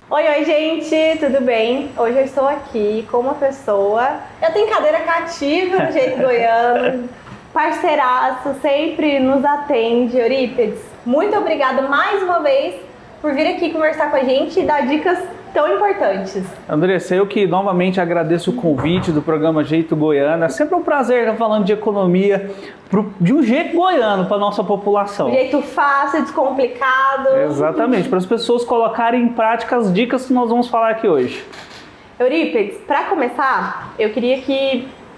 Oi, gente, tudo bem? Hoje eu estou aqui com uma pessoa, eu tenho cadeira cativa no Jeito Goiano, parceiraço, sempre nos atende. Eurípides, muito obrigada mais uma vez por vir aqui conversar com a gente e dar dicas tão importantes. Andressa, eu que novamente agradeço o convite do programa Jeito Goiano. É sempre um prazer estar falando de economia de um jeito goiano para a nossa população. Um jeito fácil, descomplicado. Exatamente, para as pessoas colocarem em prática as dicas que nós vamos falar aqui hoje. Eurípides, para começar, eu queria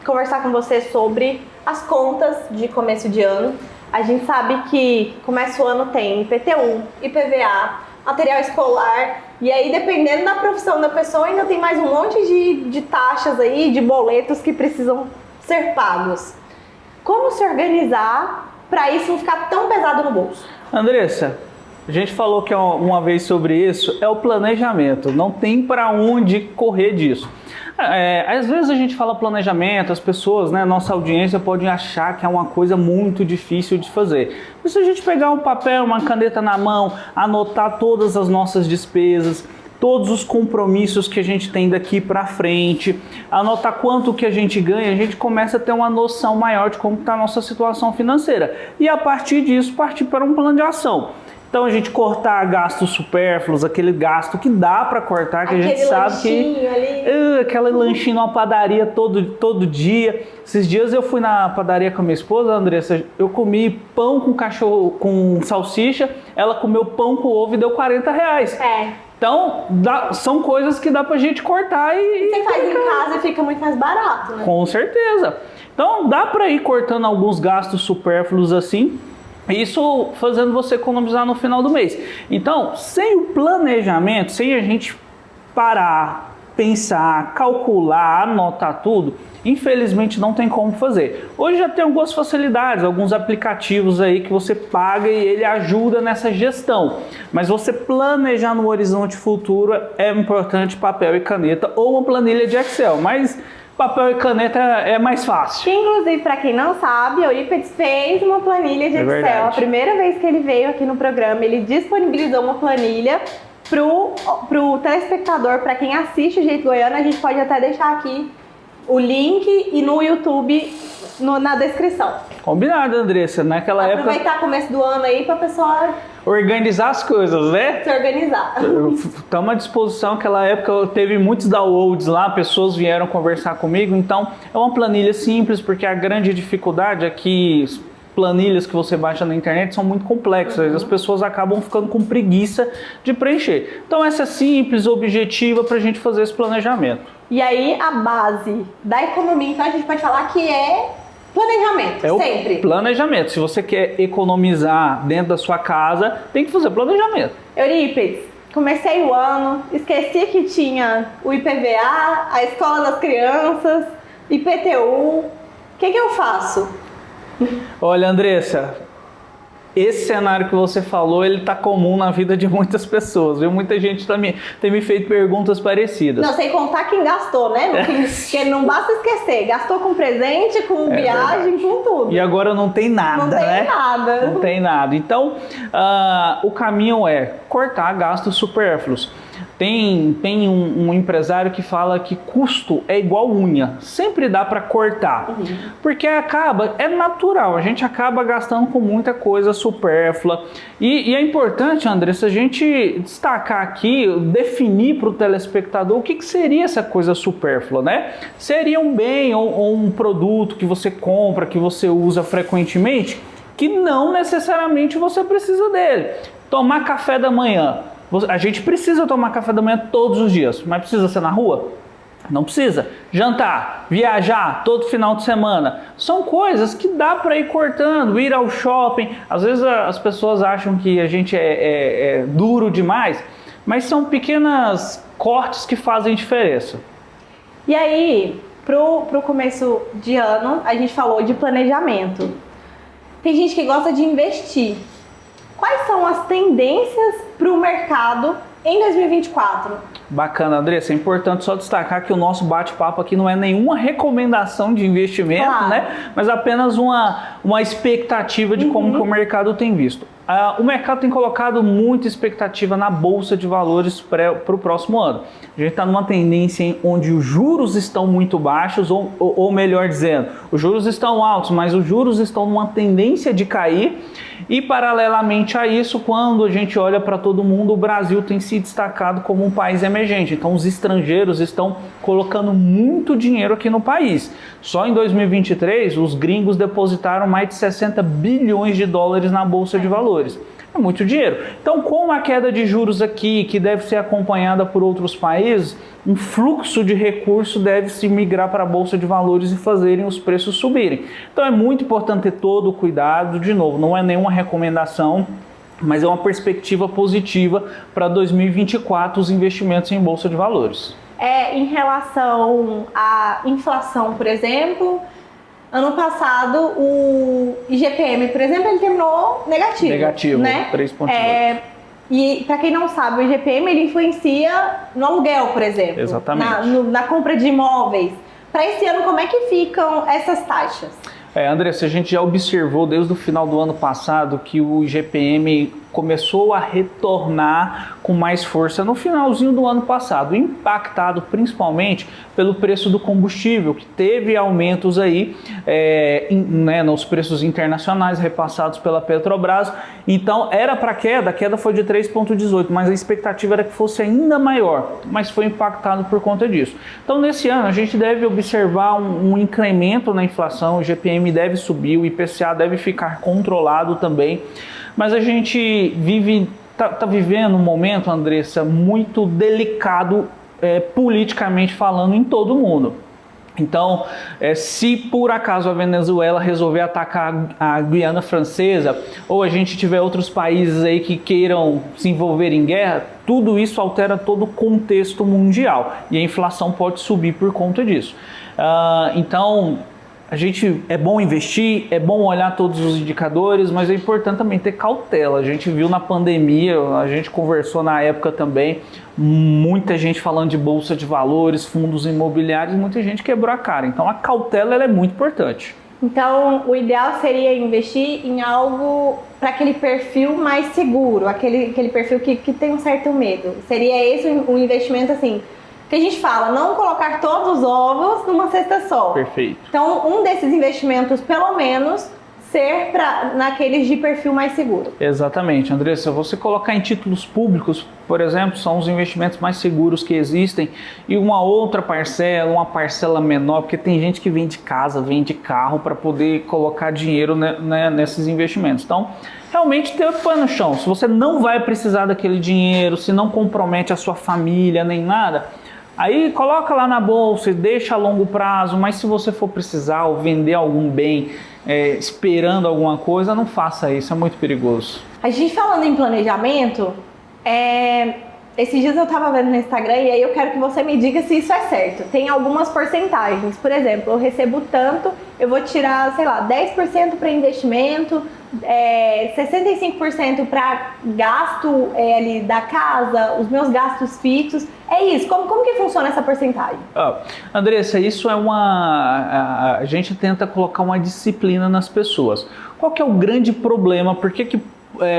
conversar com você sobre as contas de começo de ano. A gente sabe que começo o ano tem IPTU, IPVA, material escolar, e aí dependendo da profissão da pessoa ainda tem mais um monte de taxas aí, de boletos que precisam ser pagos. Como se organizar para isso não ficar tão pesado no bolso? Andressa, a gente falou que uma vez sobre isso, é o planejamento, não tem para onde correr disso. Às vezes a gente fala planejamento, as pessoas, né, nossa audiência pode achar que é uma coisa muito difícil de fazer. Mas se a gente pegar um papel, uma caneta na mão, anotar todas as nossas despesas, todos os compromissos que a gente tem daqui para frente, anotar quanto que a gente ganha, a gente começa a ter uma noção maior de como está a nossa situação financeira. E a partir disso, partir para um plano de ação. Então a gente cortar gastos supérfluos, aquele gasto que dá para cortar, que aquele a gente sabe que ali. Aquela lanchinho numa padaria todo dia. Esses dias eu fui na padaria com a minha esposa, Andressa, eu comi pão com cachorro, com salsicha, ela comeu pão com ovo e deu R$40. Então, são coisas que dá pra gente cortar e você faz em casa e fica muito mais barato, né? Com certeza. Então, dá pra ir cortando alguns gastos supérfluos assim, isso fazendo você economizar no final do mês. Então, sem o planejamento, sem a gente parar, pensar, calcular, anotar tudo, infelizmente não tem como fazer. Hoje já tem algumas facilidades, alguns aplicativos aí que você paga e ele ajuda nessa gestão. Mas você planejar no horizonte futuro é importante papel e caneta ou uma planilha de Excel, mas papel e caneta é mais fácil. Inclusive, para quem não sabe, o Eurípides fez uma planilha de Excel. Verdade. A primeira vez que ele veio aqui no programa, ele disponibilizou uma planilha pro telespectador, para quem assiste o Jeito Goiano. A gente pode até deixar aqui o link e no YouTube na descrição. Combinado, Andressa. Naquela época... Aproveitar o começo do ano aí para a pessoa organizar as coisas, né? Se organizar. Estamos à disposição. Naquela época teve muitos downloads lá, pessoas vieram conversar comigo. Então, é uma planilha simples, porque a grande dificuldade é que planilhas que você baixa na internet são muito complexas, as pessoas acabam ficando com preguiça de preencher. Então essa é simples, objetiva para a gente fazer esse planejamento. E aí a base da economia, então a gente pode falar que é planejamento, sempre. O planejamento. Se você quer economizar dentro da sua casa, tem que fazer planejamento. Eurípides, comecei o ano, esqueci que tinha o IPVA, a escola das crianças, IPTU. O que eu faço? Olha, Andressa, esse cenário que você falou, ele tá comum na vida de muitas pessoas, viu? Muita gente tem me feito perguntas parecidas. Não, sem contar quem gastou, né? Porque não basta esquecer, gastou com presente, com viagem, verdade. Com tudo. E agora não tem nada, não tem né? Nada. Não tem nada. Então, o caminho é cortar gastos supérfluos. Tem um empresário que fala que custo é igual unha, sempre dá para cortar, porque é natural, a gente acaba gastando com muita coisa supérflua e é importante, Andressa, a gente destacar aqui, definir para o telespectador o que seria essa coisa supérflua, né? Seria um bem ou um produto que você compra, que você usa frequentemente, que não necessariamente você precisa dele. Tomar café da manhã. A gente precisa tomar café da manhã todos os dias, mas precisa ser na rua? Não precisa. Jantar, viajar todo final de semana, são coisas que dá para ir cortando, ir ao shopping. Às vezes as pessoas acham que a gente é duro demais, mas são pequenos cortes que fazem diferença. E aí, pro começo de ano, a gente falou de planejamento. Tem gente que gosta de investir. Quais são as tendências para o mercado em 2024? Bacana, Andressa. É importante só destacar que o nosso bate-papo aqui não é nenhuma recomendação de investimento, claro, né? Mas apenas uma expectativa de como que o mercado tem visto. O mercado tem colocado muita expectativa na Bolsa de Valores para o próximo ano. A gente está numa tendência onde os juros estão muito baixos, ou melhor dizendo, os juros estão altos, mas os juros estão numa tendência de cair. E paralelamente a isso, quando a gente olha para todo mundo, o Brasil tem se destacado como um país emergente. Então os estrangeiros estão colocando muito dinheiro aqui no país. Só em 2023, os gringos depositaram mais de 60 bilhões de dólares na Bolsa de Valores. É muito dinheiro. Então, com a queda de juros aqui, que deve ser acompanhada por outros países, um fluxo de recurso deve se migrar para a Bolsa de Valores e fazerem os preços subirem. Então, é muito importante ter todo o cuidado. De novo, não é nenhuma recomendação, mas é uma perspectiva positiva para 2024 os investimentos em Bolsa de Valores. Em relação à inflação, por exemplo, ano passado o IGPM, por exemplo, ele terminou negativo. Negativo, né? 3,8. E para quem não sabe, o IGPM ele influencia no aluguel, por exemplo. Exatamente. Na compra de imóveis. Para esse ano, como é que ficam essas taxas? Andressa, a gente já observou desde o final do ano passado que o IGPM começou a retornar com mais força no finalzinho do ano passado, impactado principalmente pelo preço do combustível, que teve aumentos aí nos preços internacionais repassados pela Petrobras. Então era para a queda foi de 3,18, mas a expectativa era que fosse ainda maior, mas foi impactado por conta disso. Então nesse ano a gente deve observar um incremento na inflação, o IGPM deve subir, o IPCA deve ficar controlado também. Mas a gente tá vivendo um momento, Andressa, muito delicado politicamente falando em todo o mundo. Então, se por acaso a Venezuela resolver atacar a Guiana Francesa, ou a gente tiver outros países aí que queiram se envolver em guerra, tudo isso altera todo o contexto mundial e a inflação pode subir por conta disso. Então, é bom investir, é bom olhar todos os indicadores, mas é importante também ter cautela. A gente viu na pandemia, a gente conversou na época também, muita gente falando de bolsa de valores, fundos imobiliários, muita gente quebrou a cara. Então a cautela ela é muito importante. Então o ideal seria investir em algo para aquele perfil mais seguro, aquele perfil que tem um certo medo. Seria esse um investimento assim, que a gente fala, não colocar todos os ovos numa cesta só. Perfeito. Então, um desses investimentos, pelo menos, ser naqueles de perfil mais seguro. Exatamente, Andressa. Você colocar em títulos públicos, por exemplo, são os investimentos mais seguros que existem, e uma outra parcela, uma parcela menor, porque tem gente que vende casa, vende carro para poder colocar dinheiro nesses investimentos. Então, realmente ter o pé no chão. Se você não vai precisar daquele dinheiro, se não compromete a sua família nem nada, aí coloca lá na bolsa e deixa a longo prazo, mas se você for precisar ou vender algum bem esperando alguma coisa, não faça isso, é muito perigoso. A gente falando em planejamento, esses dias eu estava vendo no Instagram e aí eu quero que você me diga se isso é certo. Tem algumas porcentagens, por exemplo, eu recebo tanto, eu vou tirar, sei lá, 10% para investimento, 65% para gasto ali da casa, os meus gastos fixos. É isso, como que funciona essa porcentagem? Andressa, isso a gente tenta colocar uma disciplina nas pessoas. Qual que é o grande problema? Por que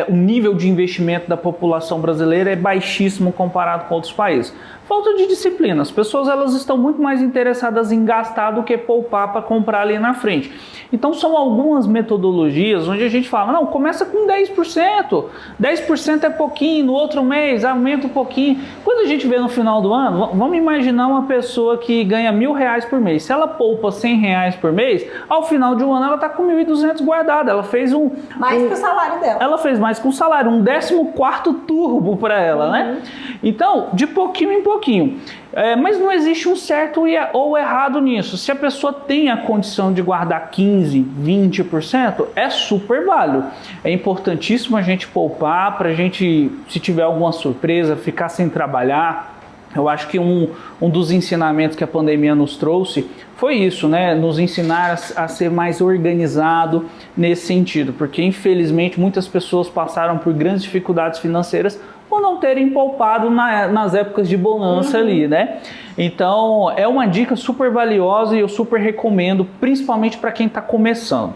o nível de investimento da população brasileira é baixíssimo comparado com outros países? Falta de disciplina. As pessoas elas estão muito mais interessadas em gastar do que poupar para comprar ali na frente. Então são algumas metodologias onde a gente fala, não, começa com 10%. 10% é pouquinho, no outro mês aumenta um pouquinho. Quando a gente vê no final do ano, vamos imaginar uma pessoa que ganha R$1.000 por mês. Se ela poupa R$100 por mês, ao final de um ano ela está com 1.200 guardado. Ela fez mais que o salário dela. Ela fez mais que um salário, um 14º turbo para ela, né? Então, de pouquinho em pouquinho. Mas não existe um certo ou errado nisso. Se a pessoa tem a condição de guardar 15%, 20%, é super válido. É importantíssimo a gente poupar para a gente, se tiver alguma surpresa, ficar sem trabalhar. Eu acho que um dos ensinamentos que a pandemia nos trouxe foi isso, né? Nos ensinar a ser mais organizado nesse sentido, porque infelizmente muitas pessoas passaram por grandes dificuldades financeiras ou não terem poupado nas épocas de bonança ali, né? Então, é uma dica super valiosa e eu super recomendo, principalmente para quem está começando.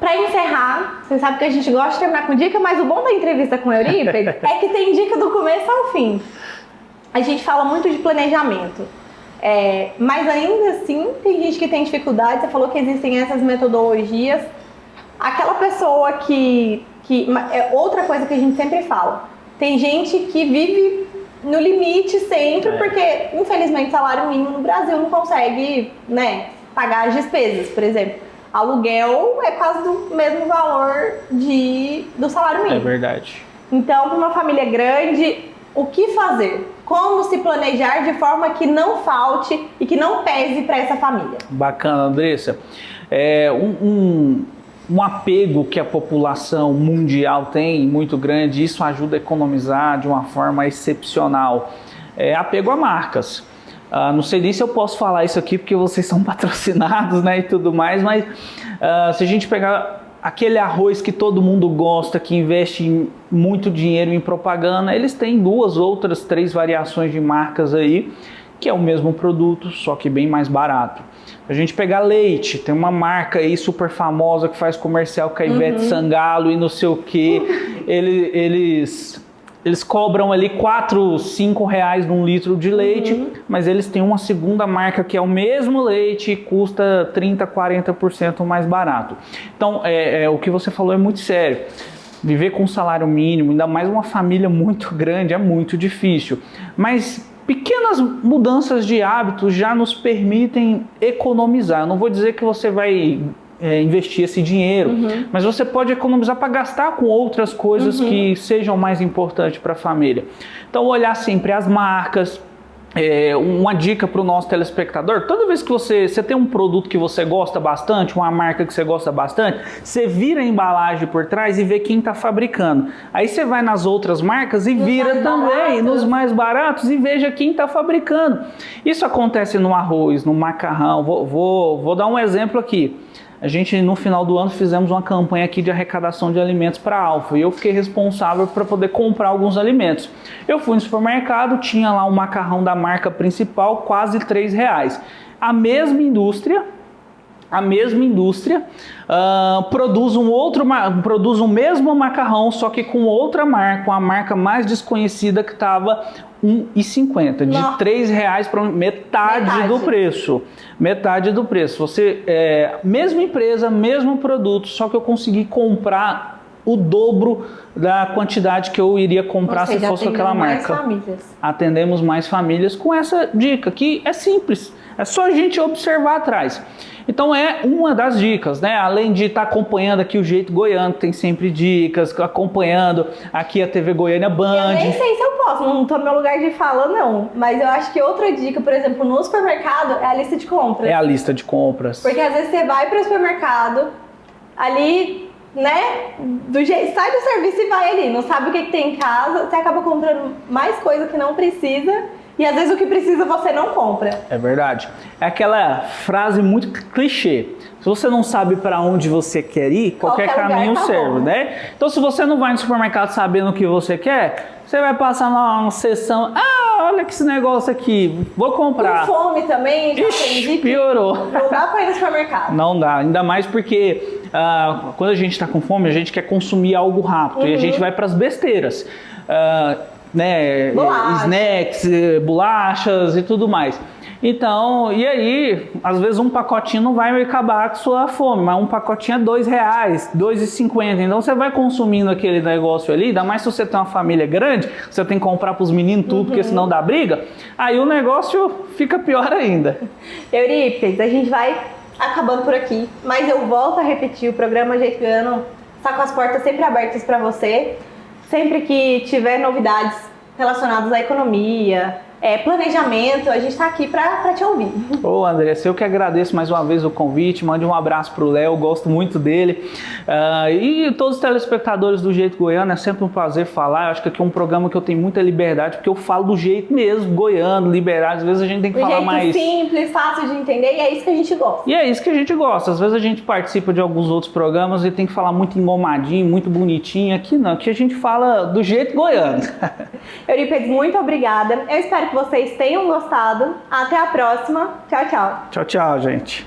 Para encerrar, você sabe que a gente gosta de terminar com dica, mas o bom da entrevista com o Eurípides é que tem dica do começo ao fim. A gente fala muito de planejamento, mas ainda assim tem gente que tem dificuldade. Você falou que existem essas metodologias. Aquela pessoa que é outra coisa que a gente sempre fala. Tem gente que vive no limite sempre, porque infelizmente o salário mínimo no Brasil não consegue, né, pagar as despesas, por exemplo. Aluguel é quase do mesmo valor do salário mínimo. É verdade. Então, para uma família grande, o que fazer? Como se planejar de forma que não falte e que não pese para essa família? Bacana, Andressa. Um apego que a população mundial tem muito grande, isso ajuda a economizar de uma forma excepcional. Apego a marcas. Não sei nem se eu posso falar isso aqui porque vocês são patrocinados, né, e tudo mais, mas se a gente pegar aquele arroz que todo mundo gosta, que investe muito dinheiro em propaganda, eles têm 2 outras 3 variações de marcas aí, que é o mesmo produto, só que bem mais barato. A gente pegar leite, tem uma marca aí super famosa que faz comercial com a Ivete Sangalo e não sei o que. Eles cobram ali 4, 5 reais num litro de leite, mas eles têm uma segunda marca que é o mesmo leite e custa 30, 40% mais barato. Então, o que você falou é muito sério. Viver com um salário mínimo, ainda mais uma família muito grande, é muito difícil. Mas pequenas mudanças de hábitos já nos permitem economizar. Eu não vou dizer que você vai investir esse dinheiro, mas você pode economizar para gastar com outras coisas que sejam mais importantes para a família. Então, olhar sempre as marcas. Uma dica para o nosso telespectador: toda vez que você tem um produto que você gosta bastante, uma marca que você gosta bastante, você vira a embalagem por trás e vê quem está fabricando. Aí você vai nas outras marcas e vira também nos mais baratos e veja quem está fabricando. Isso acontece no arroz, no macarrão. Vou dar um exemplo aqui. A gente, no final do ano, fizemos uma campanha aqui de arrecadação de alimentos para a Alfa e eu fiquei responsável para poder comprar alguns alimentos. Eu fui no supermercado, tinha lá um macarrão da marca principal, quase R$3. A mesma indústria produz o mesmo macarrão, só que com outra marca, uma marca mais desconhecida que estava R$1,50, de R$3 para metade do preço. Metade do preço. Mesma empresa, mesmo produto, só que eu consegui comprar o dobro da quantidade que eu iria comprar se fosse aquela marca. Atendemos mais famílias com essa dica, que é simples. É só a gente observar atrás. Então é uma das dicas, né? Além de estar acompanhando aqui o Jeito Goiano, tem sempre dicas, acompanhando aqui a TV Goiânia Band. Eu nem sei se eu posso, não estou no meu lugar de fala não, mas eu acho que outra dica, por exemplo, no supermercado, é a lista de compras. É a lista de compras. Porque às vezes você vai para o supermercado, ali, né, sai do serviço e vai ali, não sabe o que tem em casa, você acaba comprando mais coisa que não precisa. E às vezes o que precisa você não compra. É verdade. É aquela frase muito clichê. Se você não sabe para onde você quer ir, qualquer caminho serve, né? Então, se você não vai no supermercado sabendo o que você quer, você vai passar numa sessão. Olha que esse negócio aqui, vou comprar. Com fome também, já aprendi. Piorou. Não dá para ir no supermercado. Não dá, ainda mais porque quando a gente está com fome, a gente quer consumir algo rápido e a gente vai para as besteiras. Né, snacks, bolachas e tudo mais. Então, e aí, às vezes um pacotinho não vai acabar com sua fome, mas um pacotinho é R$2, R$2,50. Então você vai consumindo aquele negócio ali, ainda mais se você tem uma família grande, você tem que comprar para os meninos tudo, porque senão dá briga, aí o negócio fica pior ainda. Eurípides, a gente vai acabando por aqui, mas eu volto a repetir, o programa Jeito Goiano está com as portas sempre abertas para você. Sempre que tiver novidades relacionadas à economia, planejamento, a gente está aqui para te ouvir. Ô Andressa, eu que agradeço mais uma vez o convite, mande um abraço pro Léo, gosto muito dele. E todos os telespectadores do Jeito Goiano, é sempre um prazer falar. Eu acho que aqui é um programa que eu tenho muita liberdade, porque eu falo do jeito mesmo, goiano, liberado. Às vezes a gente tem que falar mais... simples, fácil de entender, e é isso que a gente gosta. E é isso que a gente gosta. Às vezes a gente participa de alguns outros programas e tem que falar muito engomadinho, muito bonitinho. Aqui não, aqui a gente fala do jeito goiano. Eurípides, muito obrigada. Eu espero que vocês tenham gostado. Até a próxima. Tchau, tchau. Tchau, tchau, gente.